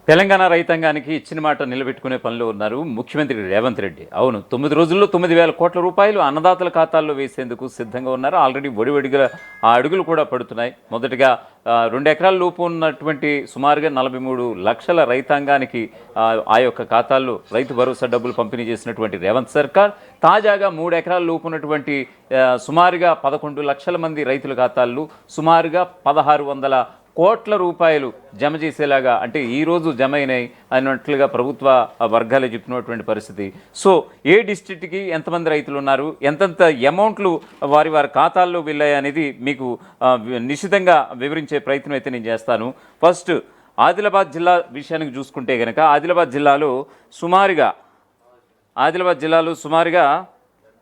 తెలంగాణ రైతాంగానికి ఇచ్చిన మాట నిలబెట్టుకునే పనిలో ఉన్నారు ముఖ్యమంత్రి రేవంత్ రెడ్డి. అవును, 9 రోజుల్లో 9,000 కోట్ల రూపాయలు అన్నదాతల ఖాతాల్లో వేసేందుకు సిద్ధంగా ఉన్నారు. ఆల్రెడీ ఒడివడిగా ఆ అడుగులు కూడా పడుతున్నాయి. మొదటగా 2 ఎకరాల లోపు ఉన్నటువంటి సుమారుగా 43 లక్షల రైతాంగానికి ఆ యొక్క ఖాతాల్లో రైతు భరోసా డబ్బులు పంపిణీ చేసినటువంటి రేవంత్ సర్కార్ తాజాగా 3 ఎకరాల లోపు ఉన్నటువంటి సుమారుగా 11 లక్షల మంది రైతుల ఖాతాల్లో సుమారుగా 1,600 కోట్ల రూపాయలు జమ చేసేలాగా, అంటే ఈరోజు జమ అయినాయి అన్నట్లుగా ప్రభుత్వ వర్గాలు చెప్పినటువంటి పరిస్థితి. సో ఏ డిస్ట్రిక్ట్కి ఎంతమంది రైతులు ఉన్నారు, ఎంతెంత అమౌంట్లు వారి ఖాతాల్లో వెళ్ళాయి అనేది మీకు నిశితంగా వివరించే ప్రయత్నం అయితే నేను చేస్తాను. ఫస్ట్ ఆదిలాబాద్ జిల్లా విషయానికి చూసుకుంటే కనుక ఆదిలాబాద్ జిల్లాలో సుమారుగా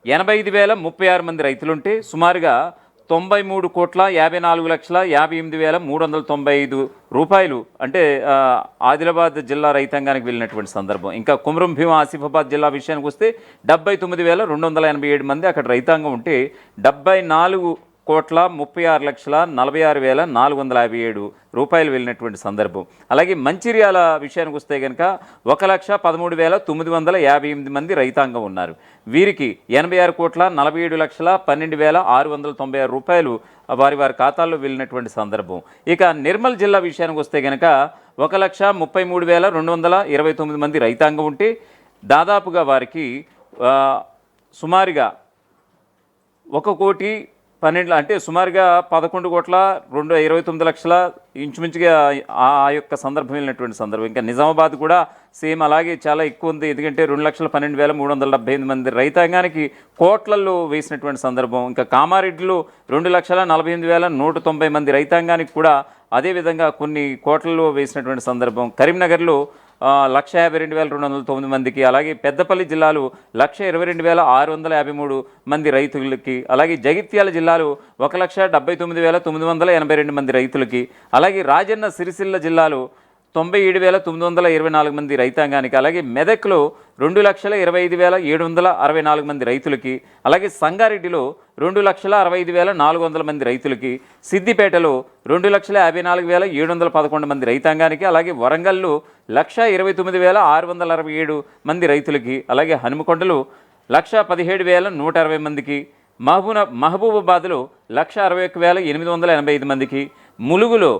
85,036 మంది రైతులుంటే సుమారుగా 93,54,58,395 రూపాయలు అంటే ఆదిలాబాద్ జిల్లా రైతాంగానికి వెళ్ళినటువంటి సందర్భం. ఇంకా కుమ్రం భీం ఆసిఫాబాద్ జిల్లా విషయానికి వస్తే 79,287 మంది అక్కడ రైతాంగం ఉంటే 74,36,46,46,457 రూపాయలు వెళ్ళినటువంటి సందర్భం. అలాగే మంచిర్యాల విషయానికి వస్తే కనుక 1,13,958 మంది రైతాంగం ఉన్నారు. వీరికి 86,47,12,696 రూపాయలు వారి ఖాతాల్లో వెళ్ళినటువంటి సందర్భం. ఇక నిర్మల్ జిల్లా విషయానికి వస్తే కనుక 1,33,229 మంది రైతాంగం ఉంటే దాదాపుగా వారికి సుమారుగా 1,12,00,000 అంటే సుమారుగా 11,29,00,000 ఇంచుమించుగా ఆ యొక్క సందర్భం వెళ్ళినటువంటి సందర్భం. ఇంకా నిజామాబాద్ కూడా సేమ్ అలాగే చాలా ఎక్కువ ఉంది. ఎందుకంటే 2,12,378 మంది రైతాంగానికి కోట్లల్లో వేసినటువంటి సందర్భం. ఇంకా కామారెడ్డిలో 2,48,190 మంది రైతాంగానికి కూడా అదేవిధంగా కొన్ని కోట్లలో వేసినటువంటి సందర్భం. కరీంనగర్లో 1,52,209 మందికి, అలాగే పెద్దపల్లి జిల్లాలో 1,22,653 మంది రైతులకి, అలాగే జగిత్యాల జిల్లాలో 1,79,982 మంది రైతులకి, అలాగే రాజన్న సిరిసిల్ల జిల్లాలో 97,924 మంది రైతాంగానికి, అలాగే మెదక్లో 2,25,764 మంది రైతులకి, అలాగే సంగారెడ్డిలో 2,65,400 మంది రైతులకి, సిద్దిపేటలో 2,54,711 మంది రైతాంగానికి, అలాగే వరంగల్లో 1,29,667 మంది రైతులకి, అలాగే హనుమకొండలో 1,17,160 మందికి, మహబూబాబాద్లో 1,61,885 మందికి, ములుగులో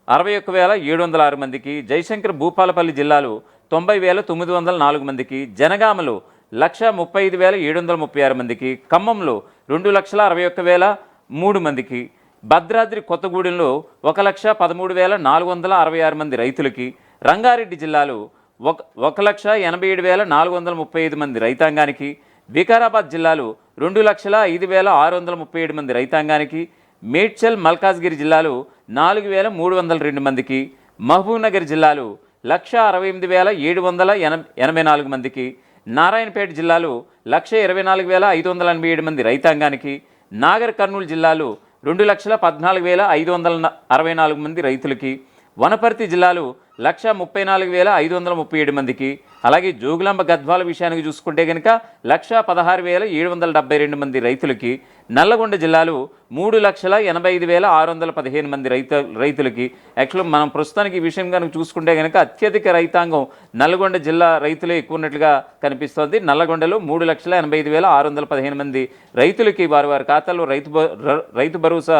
61,706 మందికి, జయశంకర్ భూపాలపల్లి జిల్లాలో 90,904 మందికి, జనగామలో 1,35,736 మందికి, ఖమ్మంలో 2,61,003 మందికి, భద్రాద్రి కొత్తగూడెంలో 1,13,466 మంది రైతులకి, రంగారెడ్డి జిల్లాలో 1,87,435 మంది రైతాంగానికి, వికారాబాద్ జిల్లాలో 2,05,637 మంది రైతాంగానికి, మేడ్చల్ మల్కాజ్గిరి జిల్లాలో 4,302 మందికి, మహబూబ్నగర్ జిల్లాలో 1,68,784 మందికి, నారాయణపేట జిల్లాలో 1,24,587 మంది రైతాంగానికి, నాగర్ కర్నూలు జిల్లాలో 2,14,564 మంది రైతులకి, వనపర్తి జిల్లాలో 1,34,537 మందికి, అలాగే జోగులాంబ గద్వాల విషయానికి చూసుకుంటే కనుక 1,16,772 మంది రైతులకి, నల్లగొండ జిల్లాలో 3,85,615 మంది రైతులకి. యాక్చువల్గా మనం ప్రస్తుతానికి ఈ విషయం కనుక చూసుకుంటే కనుక అత్యధిక రైతాంగం నల్లగొండ జిల్లా రైతులే ఎక్కువ ఉన్నట్లుగా కనిపిస్తోంది. నల్లగొండలో 3,85,615 మంది రైతులకి వారి ఖాతాలో రైతు భరోసా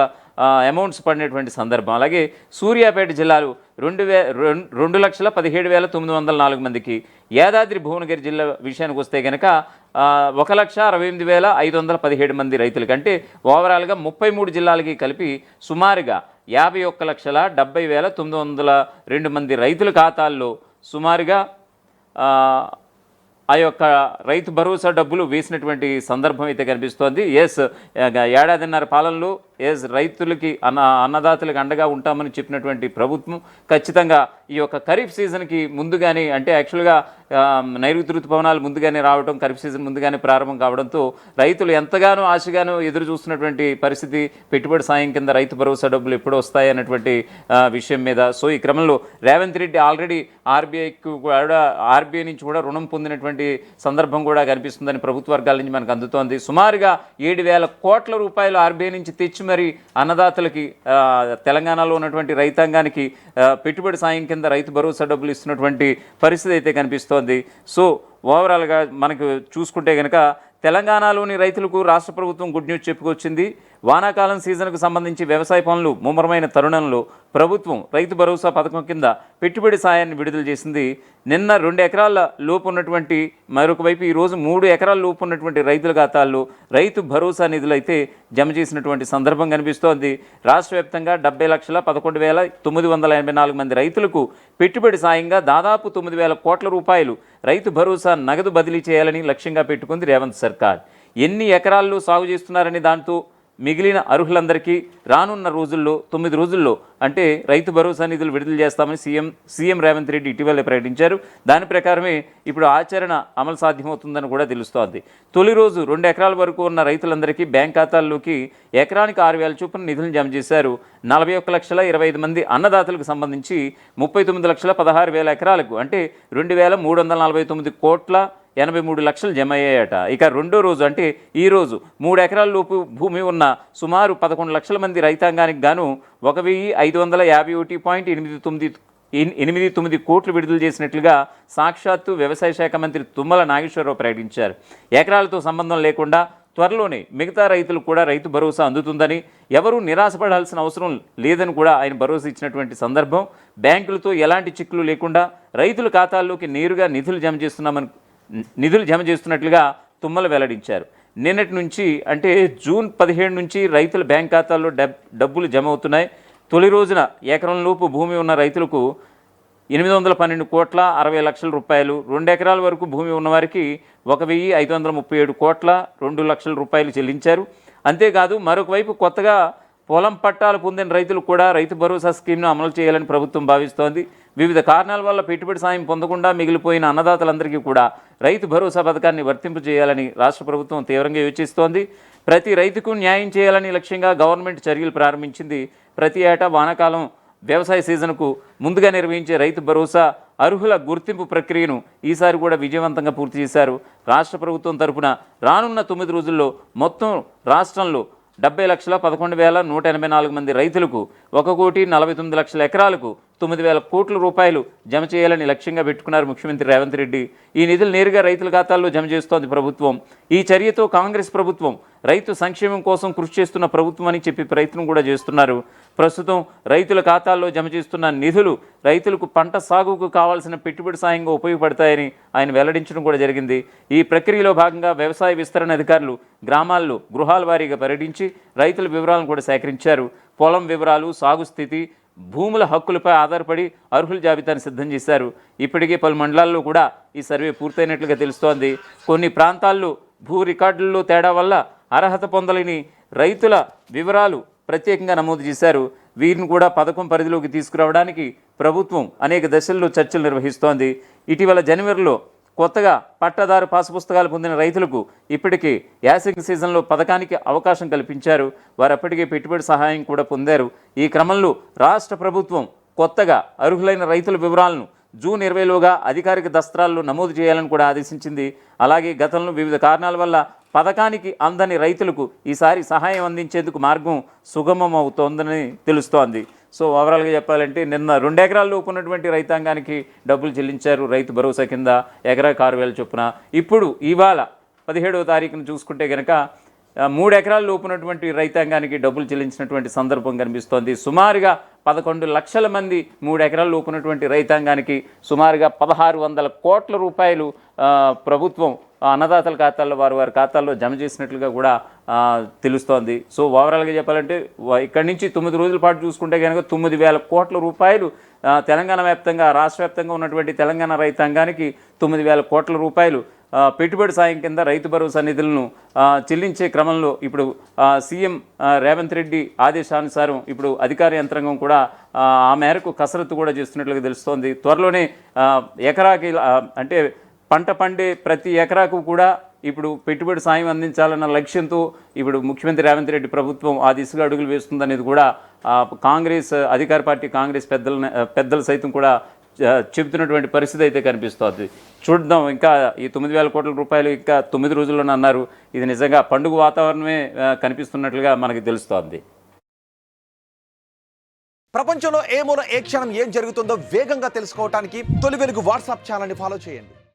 అమౌంట్స్ పడినటువంటి సందర్భం. అలాగే సూర్యాపేట జిల్లాలో 2,17,904 మందికి, యాదాద్రి భువనగిరి జిల్లా విషయానికి వస్తే కనుక 1,68,517 మంది రైతులకి, అంటే ఓవరాల్గా 33 జిల్లాలకి కలిపి సుమారుగా 51,70,902 మంది రైతుల ఖాతాల్లో సుమారుగా ఆ యొక్క రైతు భరోసా డబ్బులు వేసినటువంటి సందర్భం అయితే కనిపిస్తోంది. ఏడాదిన్నర పాలనలో రైతులకి అన్నదాతలకు అండగా ఉంటామని చెప్పినటువంటి ప్రభుత్వం ఖచ్చితంగా ఈ యొక్క ఖరీఫ్ సీజన్కి ముందుగానే, అంటే యాక్చువల్గా నైరుతి ఋతుపవనాలు ముందుగానే రావడం, ఖరీఫ్ సీజన్ ముందుగానే ప్రారంభం కావడంతో రైతులు ఎంతగానో ఆశగానో ఎదురు చూస్తున్నటువంటి పరిస్థితి. పెట్టుబడి సాయం కింద రైతు భరోసా డబ్బులు ఎప్పుడు వస్తాయి అన్నటువంటి విషయం మీద. సో ఈ క్రమంలో రేవంత్ రెడ్డి ఆల్రెడీ ఆర్బీఐ నుంచి కూడా రుణం పొందినటువంటి సందర్భం కూడా కనిపిస్తుందని ప్రభుత్వ వర్గాల నుంచి మనకు అందుతోంది. సుమారుగా 7,000 కోట్ల రూపాయలు ఆర్బీఐ నుంచి తెచ్చి మరి అన్నదాతలకి తెలంగాణలో ఉన్నటువంటి రైతాంగానికి పెట్టుబడి సాయం కింద రైతు భరోసా డబ్బులు ఇస్తున్నటువంటి పరిస్థితి అయితే కనిపిస్తోంది. సో ఓవరాల్గా మనకు చూసుకుంటే కనుక తెలంగాణలోని రైతులకు రాష్ట్ర ప్రభుత్వం గుడ్ న్యూస్ చెప్పుకొచ్చింది. వానాకాలం సీజన్కు సంబంధించి వ్యవసాయ పనులు ముమ్మరమైన తరుణంలో ప్రభుత్వం రైతు భరోసా పథకం కింద పెట్టుబడి సాయాన్ని విడుదల చేసింది. నిన్న 2 ఎకరాల లోపు ఉన్నటువంటి, మరొక వైపు ఈరోజు 3 ఎకరాల లోపు ఉన్నటువంటి రైతుల ఖాతాల్లో రైతు భరోసా నిధులు అయితే జమ చేసినటువంటి సందర్భం కనిపిస్తోంది. రాష్ట్ర వ్యాప్తంగా 70,11,984 మంది రైతులకు పెట్టుబడి సాయంగా దాదాపు 9,000 కోట్ల రూపాయలు రైతు భరోసా నగదు బదిలీ చేయాలని లక్ష్యంగా పెట్టుకుంది రేవంత్ సర్కార్. ఎన్ని ఎకరాల్లో సాగు చేస్తున్నారని దాంతో మిగిలిన అర్హులందరికీ రానున్న రోజుల్లో 9 రోజుల్లో అంటే రైతు భరోసా నిధులు విడుదల చేస్తామని సీఎం రేవంత్ రెడ్డి ఇటీవలే ప్రకటించారు. దాని ప్రకారమే ఇప్పుడు ఆచరణ అమలు సాధ్యమవుతుందని కూడా తెలుస్తోంది. తొలి రోజు 2 ఎకరాల వరకు ఉన్న రైతులందరికీ బ్యాంక్ ఖాతాల్లోకి ఎకరానికి 6,000 చొప్పున నిధులు జమ చేశారు. 41,25,000 మంది అన్నదాతలకు సంబంధించి 39,16,000 ఎకరాలకు అంటే 2,349 కోట్ల 83 లక్షలు జమ అయ్యాయట. ఇక రెండో రోజు అంటే ఈ రోజు 3 ఎకరాల లోపు భూమి ఉన్న సుమారు 11 లక్షల మంది రైతాంగానికి గాను 1,551.89 కోట్లు విడుదల చేసినట్లుగా సాక్షాత్తు వ్యవసాయ శాఖ మంత్రి తుమ్మల నాగేశ్వరరావు ప్రకటించారు. ఎకరాలతో సంబంధం లేకుండా త్వరలోనే మిగతా రైతులకు కూడా రైతు భరోసా అందుతుందని, ఎవరూ నిరాశపడాల్సిన అవసరం లేదని కూడా ఆయన భరోసా ఇచ్చినటువంటి సందర్భం. బ్యాంకులతో ఎలాంటి చిక్కులు లేకుండా రైతుల ఖాతాల్లోకి నేరుగా నిధులు జమ చేస్తున్నట్లుగా తుమ్మల వెల్లడించారు. నిన్నటి నుంచి అంటే జూన్ 17 నుంచి రైతుల బ్యాంక్ ఖాతాల్లో డబ్బులు జమ అవుతున్నాయి. తొలి రోజున ఎకరంలోపు భూమి ఉన్న రైతులకు 812 కోట్ల 60 లక్షల రూపాయలు, 2 ఎకరాల వరకు భూమి ఉన్నవారికి 1,537 కోట్ల 2 లక్షల రూపాయలు చెల్లించారు. అంతేకాదు మరొక వైపు కొత్తగా పొలం పట్టాలు పొందిన రైతులు కూడా రైతు భరోసా స్కీమ్ను అమలు చేయాలని ప్రభుత్వం భావిస్తోంది. వివిధ కారణాల వల్ల పెట్టుబడి సాయం పొందకుండా మిగిలిపోయిన అన్నదాతలందరికీ కూడా రైతు భరోసా పథకాన్ని వర్తింపు చేయాలని రాష్ట్ర ప్రభుత్వం తీవ్రంగా యోచిస్తోంది. ప్రతి రైతుకు న్యాయం చేయాలని లక్ష్యంగా గవర్నమెంట్ చర్యలు ప్రారంభించింది. ప్రతి ఏటా వానాకాలం వ్యవసాయ సీజన్కు ముందుగా నిర్వహించే రైతు భరోసా అర్హుల గుర్తింపు ప్రక్రియను ఈసారి కూడా విజయవంతంగా పూర్తి చేశారు. రాష్ట్ర ప్రభుత్వం తరపున రానున్న 9 రోజుల్లో మొత్తం రాష్ట్రంలో 70,11,184 మంది రైతులకు 1,49,00,000 ఎకరాలకు 9,000 కోట్ల రూపాయలు జమ చేయాలని లక్ష్యంగా పెట్టుకున్నారు ముఖ్యమంత్రి రేవంత్ రెడ్డి. ఈ నిధులు నేరుగా రైతుల ఖాతాల్లో జమ చేస్తోంది ప్రభుత్వం. ఈ చర్యతో కాంగ్రెస్ ప్రభుత్వం రైతు సంక్షేమం కోసం కృషి చేస్తున్న ప్రభుత్వం అని చెప్పి ప్రయత్నం కూడా చేస్తున్నారు. ప్రస్తుతం రైతుల ఖాతాల్లో జమ చేస్తున్న నిధులు రైతులకు పంట సాగుకు కావాల్సిన పెట్టుబడి సాయంగా ఉపయోగపడతాయని ఆయన వెల్లడించడం కూడా జరిగింది. ఈ ప్రక్రియలో భాగంగా వ్యవసాయ విస్తరణ అధికారులు గ్రామాల్లో గృహాల వారీగా పర్యటించి రైతుల వివరాలను కూడా సేకరించారు. పొలం వివరాలు, సాగు స్థితి, భూముల హక్కులపై ఆధారపడి అర్హుల జాబితాను సిద్ధం చేశారు. ఇప్పటికే పలు మండలాల్లో కూడా ఈ సర్వే పూర్తయినట్లుగా తెలుస్తోంది. కొన్ని ప్రాంతాల్లో భూ రికార్డుల్లో తేడా వల్ల అర్హత పొందలేని రైతుల వివరాలు ప్రత్యేకంగా నమోదు చేశారు. వీరిని కూడా పథకం పరిధిలోకి తీసుకురావడానికి ప్రభుత్వం అనేక దశల్లో చర్చలు నిర్వహిస్తోంది. ఇటీవల జనవరిలో కొత్తగా పట్టాదారు పాసు పుస్తకాలు పొందిన రైతులకు ఇప్పటికే యాసంగి సీజన్లో పథకానికి అవకాశం కల్పించారు. వారు అప్పటికే పెట్టుబడి సహాయం కూడా పొందారు. ఈ క్రమంలో రాష్ట్ర ప్రభుత్వం కొత్తగా అర్హులైన రైతుల వివరాలను జూన్ 20లోగా అధికారిక దస్త్రాల్లో నమోదు చేయాలని కూడా ఆదేశించింది. అలాగే గతంలో వివిధ కారణాల వల్ల పథకానికి అందని రైతులకు ఈసారి సహాయం అందించేందుకు మార్గం సుగమం అవుతోందని తెలుస్తోంది. సో ఓవరాల్గా చెప్పాలంటే నిన్న 2 ఎకరాల లోపు ఉన్నటువంటి రైతాంగానికి డబ్బులు చెల్లించారు రైతు భరోసా కింద ఎకరాకు 6,000 చొప్పున. ఇప్పుడు ఇవాళ 17వ తారీఖును చూసుకుంటే కనుక 3 ఎకరాల లోపు ఉన్నటువంటి రైతాంగానికి డబ్బులు చెల్లించినటువంటి సందర్భం కనిపిస్తోంది. సుమారుగా 11 లక్షల మంది 3 ఎకరాల లోపు ఉన్నటువంటి రైతాంగానికి సుమారుగా 1,600 కోట్ల రూపాయలు ప్రభుత్వం అన్నదాతల ఖాతాల్లో వారి ఖాతాల్లో జమ చేసినట్లుగా కూడా తెలుస్తోంది. సో ఓవరాల్గా చెప్పాలంటే ఇక్కడి నుంచి 9 రోజుల పాటు చూసుకుంటే కనుక 9,000 కోట్ల రూపాయలు తెలంగాణ వ్యాప్తంగా, రాష్ట్ర వ్యాప్తంగా ఉన్నటువంటి తెలంగాణ రైతాంగానికి 9,000 కోట్ల రూపాయలు పెట్టుబడి సాయం కింద రైతు భరోసా నిధులను చెల్లించే క్రమంలో ఇప్పుడు సీఎం రేవంత్ రెడ్డి ఆదేశానుసారం ఇప్పుడు అధికార యంత్రాంగం కూడా ఆ మేరకు కసరత్తు కూడా చేస్తున్నట్లుగా తెలుస్తోంది. త్వరలోనే ఎకరాకి అంటే పంట పండే ప్రతి ఎకరాకు కూడా ఇప్పుడు పెట్టుబడి సాయం అందించాలన్న లక్ష్యంతో ఇప్పుడు ముఖ్యమంత్రి రేవంత్ రెడ్డి ప్రభుత్వం ఆ దిశగా అడుగులు వేస్తుందనేది కూడా కాంగ్రెస్ అధికార పార్టీ కాంగ్రెస్ పెద్దలు సైతం కూడా చెబుతున్నటువంటి పరిస్థితి అయితే కనిపిస్తోంది. చూద్దాం, ఇంకా ఈ 9,000 కోట్ల రూపాయలు ఇంకా 9 రోజుల్లోనే అన్నారు. ఇది నిజంగా పండుగ వాతావరణమే కనిపిస్తున్నట్లుగా మనకి తెలుస్తోంది. ప్రపంచంలో ఏ మూల ఏ క్షణం ఏం జరుగుతుందో వేగంగా తెలుసుకోవడానికి తొలి వెలుగు వాట్సాప్ ఛానల్ని ఫాలో చేయండి.